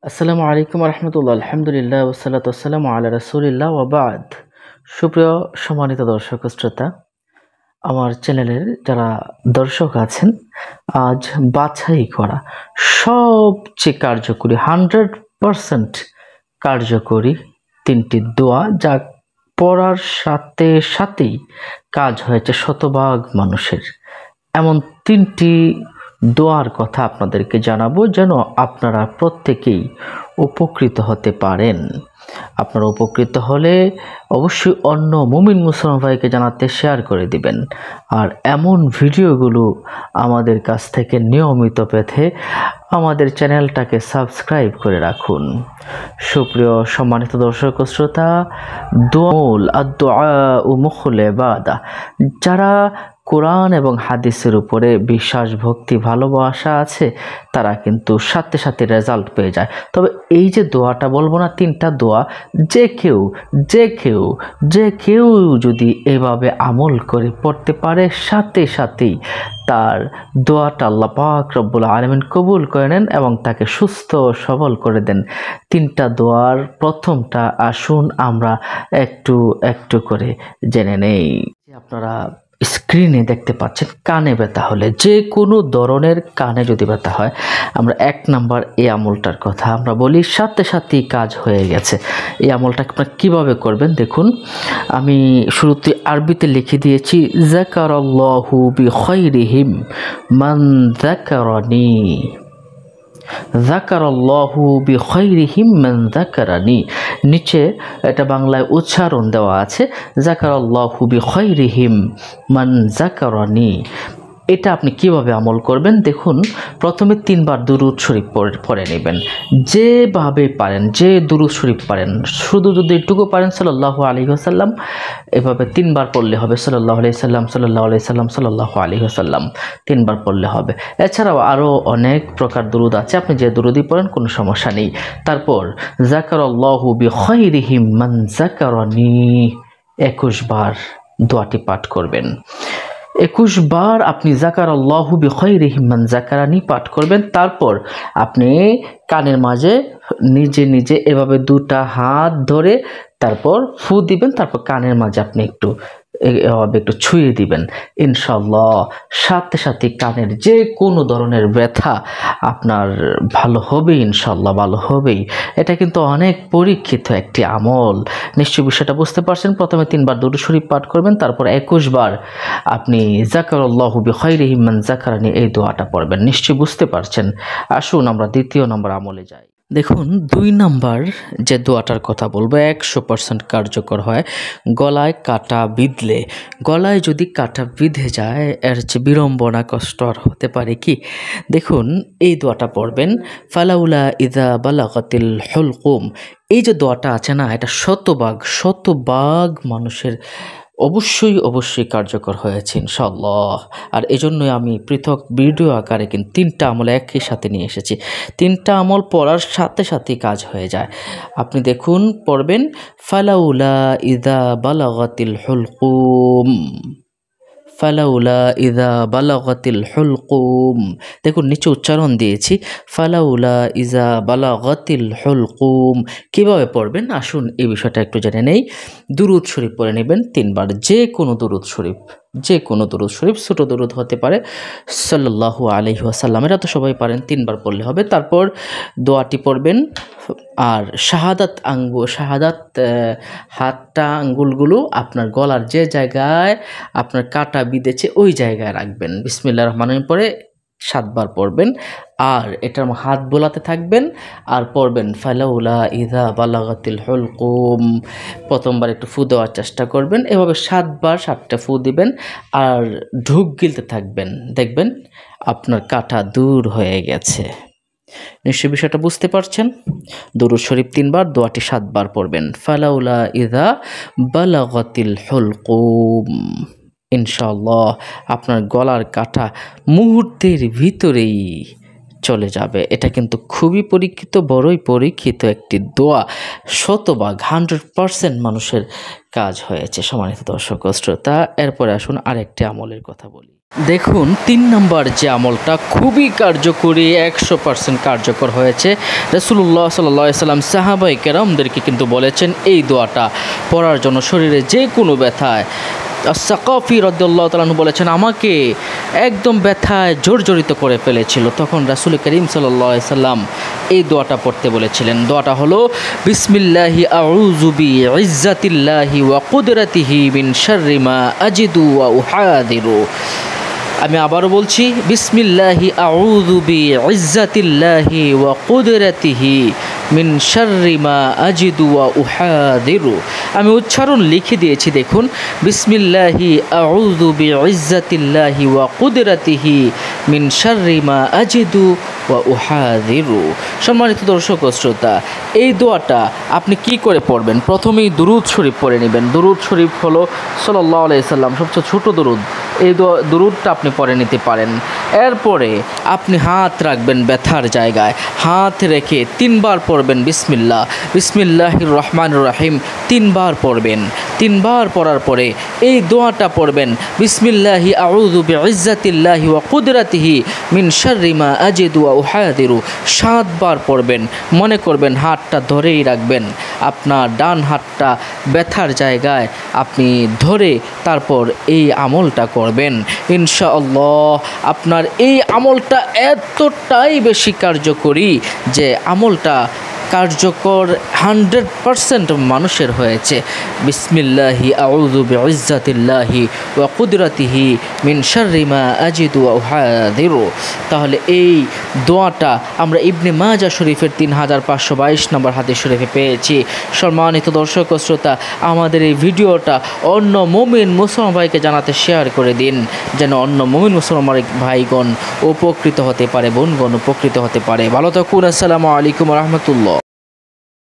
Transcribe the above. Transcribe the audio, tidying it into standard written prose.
আসসালামু আলাইকুম রহমতুল্লাহ। আলহামদুলিল্লাহ ওয়াসসালাতু ওয়াসসালামু আলা রাসূলিল্লাহ ওয়া বা'দ। সুপ্রিয় সম্মানিত দর্শক ও শ্রোতা, আমার চ্যানেলের যারা দর্শক আছেন, আজ বাছাই করা সবচেয়ে কার্যকরী 100% কার্যকরী ৩টি দোয়া যা পড়ার সাথে সাথেই কাজ হয়েছে শতভাগ মানুষের, এমন ৩টি দোয়ার কথা আপনাদেরকে জানাবো যেন আপনারা প্রত্যেকেই উপকৃত হতে পারেন। আপনারা উপকৃত হলে অবশ্যই অন্য মুমিন মুসলমান ভাইকে জানাতে শেয়ার করে দিবেন। আর এমন ভিডিওগুলো আমাদের কাছ থেকে নিয়মিত পেতে আমাদের চ্যানেলটাকে সাবস্ক্রাইব করে রাখুন। সুপ্রিয় সম্মানিত দর্শক ও শ্রোতা, আদ-দুআউ মুখুল ইবাদা, যারা কোরআন এবং হাদিসের উপরে বিশ্বাস, ভক্তি, ভালোবাসা আছে তারা কিন্তু সাথে সাথে রেজাল্ট পেয়ে যায়। তবে এই যে দোয়াটা বলবো না, 3টা দোয়া যে কেউ যদি এভাবে আমল করে পড়তে পারে সাথে সাথেই তার দোয়াটা আল্লাহ পাক রব্বুল আলামিন কবুল করে নেন এবং তাকে সুস্থ সবল করে দেন। 3টা দোয়ার প্রথমটা আসুন আমরা একটু একটু করে জেনে নেই। আপনারা স্ক্রিনে দেখতে পাচ্ছেন, কানে ব্যথা হলে, যে কোনো ধরনের কানে যদি ব্যথা হয়, আমরা 1 নাম্বার এই আমলটার কথা আমরা বলি, সাথে সাথেই কাজ হয়ে গেছে। এই আমলটা আপনারা কীভাবে করবেন দেখুন, আমি শুরুতে আরবিতে লিখে দিয়েছি, যাকারাল্লাহু বিখাইরিহিম মান যাকারানি, যাকারাল্লাহু বিখাইরিহিম মান যাকারানি। নিচে এটা বাংলায় উচ্চারণ দেওয়া আছে, যাকারাল্লাহু বিখাইরিহিম মান যাকারানি। এটা আপনি কিভাবে আমল করবেন দেখুন, প্রথমে 3 বার দুরূদ শরীফ পড়ে নেবেন, যেভাবে পারেন, যে দুরূদ শরীফ পারেন, শুধু যদি এটুকু পারেন সাল্লাল্লাহু আলাইহি ওয়াসাল্লাম, এভাবে 3 বার পড়লে হবে, সাল্লাল্লাহু আলাইহি সাল্লাম সাল্লাল্লাহু আলাইহি সাল্লাম সাল্লাল্লাহু আলাইহি ওয়াসাল্লাম 3 বার পড়লে হবে। এছাড়াও আরও অনেক প্রকার দুরূদ আছে, আপনি যে দুরূদই পড়েন কোনো সমস্যা নেই। তারপর যাকারাল্লাহু বিখাইরিহিম মান যাকারানি 21 বার দোয়াটি পাঠ করবেন। 21 বার আপনি যাকারাল্লাহু বিখাইরিহিম মান যাকারানি পাঠ করবেন। তারপর আপনি কানের মাঝে নিজে নিজে এভাবে 2টা হাত ধরে তারপর ফু দিবেন, তারপর কানের মাঝে আপনি একটু ছুঁয়ে দিবেন। ইনশাআল্লাহ সাথে সাথে কানের যে কোনো ধরনের ব্যথা আপনার ভালো হবে, ইনশাআল্লাহ ভালো হবেই। এটা কিন্তু অনেক পরীক্ষিত একটি আমল, নিশ্চয়ই বিষয়টা বুঝতে পারছেন। প্রথমে 3 বার দুরূদ শরীফ পাঠ করবেন, তারপর 21 বার আপনি যাকারাল্লাহু বিখাইরিহিম মান যাকারানি এই দোয়াটা পড়বেন। নিশ্চয়ই বুঝতে পারছেন। আসুন আমরা 2য় নম্বর আমলে যাই। দেখুন, 2 নাম্বার যে দোয়াটার কথা বলবো 100% কার্যকর হয়। গলায় কাটা বিঁধলে, গলায় যদি কাটা বিঁধে যায় এর চেয়ে বিড়ম্বনা কষ্ট আর হতে পারে কি? দেখুন, এই দোয়াটা পড়বেন, ফালাউলা ইযা বালাগাতিল হুলকুম। এই যে দোয়াটা আছে না, এটা শতভাগ মানুষের অবশ্যই কার্যকর হয়েছে ইনশাআল্লাহ। আর এজন্যই আমি পৃথক ভিডিও আকারে কিন্তু 3টা আমল একই সাথে নিয়ে এসেছি। 3টা আমল পড়ার সাথে সাথেই কাজ হয়ে যায়। আপনি দেখুন, পড়বেন ফালাউলা ইযা বালাগাতিল হুলকুম, ফালাউলা ইযা বালাগাতিল হুলকুম। দেখুন নিচে উচ্চারণ দিয়েছি, ফালাউলা ইযা বালাগাতিল হুলকুম। কীভাবে পড়বেন আসুন এই বিষয়টা একটু জেনে নেই। দুরূদ শরীফ পড়ে নেবেন 3 বার, যে কোনো দুরূদ শরীফ, ছোট দুরূদ হতে পারে সাল্লাল্লাহু আলাইহি ওয়াসাল্লাম, এটা তো সবাই পারেন, 3 বার পড়লে হবে। তারপর দোয়াটি পড়বেন আর শাহাদাত হাতটা আঙ্গুলগুলো আপনার গলার যে জায়গায় আপনার কাটা বিঁধেছে ওই জায়গায় রাখবেন, বিসমিল্লাহির রহমানির রহিম পরে 7 বার পড়বেন। আর এটার হাত বোলাতে থাকবেন আর পড়বেন ফালাউলা ইযা বালাগাতিল হুলকুম। প্রথমবার একটু ফু দেওয়ার চেষ্টা করবেন, এভাবে 7 বার 7টা ফু দিবেন আর ঢুক গিলতে থাকবেন, দেখবেন আপনার কাটা দূর হয়ে গেছে। নিশ্চয়ই বিষয়টা বুঝতে পারছেন। দুরূদ শরীফ 3 বার, দোয়াটি 7 বার পড়বেন, ফালাউলা ইযা বালাগাতিল হুলকুম। ইনশাআল্লাহ আপনার গলার কাটা মুহূর্তের ভিতরেই চলে যাবে। এটা কিন্তু খুবই বড়ই পরীক্ষিত একটি দোয়া, শতভাগ 100% মানুষের কাজ হয়েছে। সম্মানিত দর্শক ও শ্রোতা, এরপরে আসুন আরেকটি আমলের কথা বলি। দেখুন 3 নম্বর যে আমলটা খুবই কার্যকরী, 100% কার্যকর হয়েছে। রাসূলুল্লাহ সাল্লাল্লাহু আলাইহি সাল্লাম সাহাবায়ে কেরামদেরকে কিন্তু বলেছেন এই দোয়াটা পড়ার জন্য শরীরে যে কোনো ব্যথায়। আস-সাকাফি রাদিয়াল্লাহু তাআলা আনহু বলেছেন আমাকে একদম ব্যথায় জর্জরিত করে ফেলেছিল, তখন রাসূল করিম সাল্লাল্লাহু আলাইহি সাল্লাম এই দোয়াটা পড়তে বলেছিলেন। দোয়াটা হলো বিসমিল্লাহি আউযু বিইজ্জাতিল্লাহি ওয়া কুদরাতিহি মিন শাররি মা আজিদু ওয়া উহাদিরু। আমি আবারও বলছি, বিসমিল্লাহি আউযু বিইজ্জাতিল্লাহি ওয়া কুদরাতিহি মিন শাররি মা আজিদু ওয়া উহাদিরু। আমি উচ্চারণ লিখে দিয়েছি, দেখুন, বিসমিল্লাহি আউযু বিইজ্জাতিল্লাহি ওয়া কুদরাতিহি মিন শাররি মা আজিদু ওয়া উহাদিরু। সম্মানিত দর্শক ও শ্রোতা, এই দোয়াটা আপনি কি করে পড়বেন? প্রথমেই দুরূদ শরীফ পড়ে নেবেন। দুরূদ শরীফ হলো সাল্লাল্লাহু আলাইহি সাল্লাম সবচেয়ে ছোট দুরূদ, এই দুরূদটা আপনি পড়ে নিতে পারেন। এরপরে আপনি হাত রাখবেন ব্যথার জায়গায়, হাত রেখে 3 বার পড়বেন বিসমিল্লাহ, বিসমিল্লাহির রহমানির রহিম 3 বার পড়বেন। 3 বার পড়ার পরে এই দোয়াটা পড়বেন, বিসমিল্লাহি আউযু বিইজ্জাতিল্লাহি ওয়া কুদরাতিহি মিন শাররি মা আজিদু ওয়া উহাদিরু 7 বার পড়বেন। মনে করবেন হাতটা ধরেই রাখবেন, আপনার ডান হাতটা ব্যথার জায়গায় আপনি ধরে তারপর এই আমলটা করবেন। ইনশাআল্লাহ আপনার এই আমলটা এতটাই বেশি কার্যকরী যে আমলটা কার্যকর 100% মানুষের হয়েছে। বিসমিল্লাহি আউযু বিইজ্জাতিল্লাহি ওয়া কুদরাতিহি মিন শাররি মা আজিদু ওয়া উহাদিরু। তাহলে এই দোয়াটা আমরা ইবনে মাজাহ শরীফের 3522 নম্বর হাদিস শরীফে পেয়েছি। সম্মানিত দর্শক ও শ্রোতা, আমাদের এই ভিডিওটা অন্য মুমিন মুসলমান ভাইকে জানাতে শেয়ার করে দিন, যেন অন্য মুমিন মুসলমান ভাইগণ উপকৃত হতে পারে, বোনগণ উপকৃত হতে পারে। ভালো থাকুন। আসসালামু আলাইকুম ওয়া রাহমাতুল্লাহ।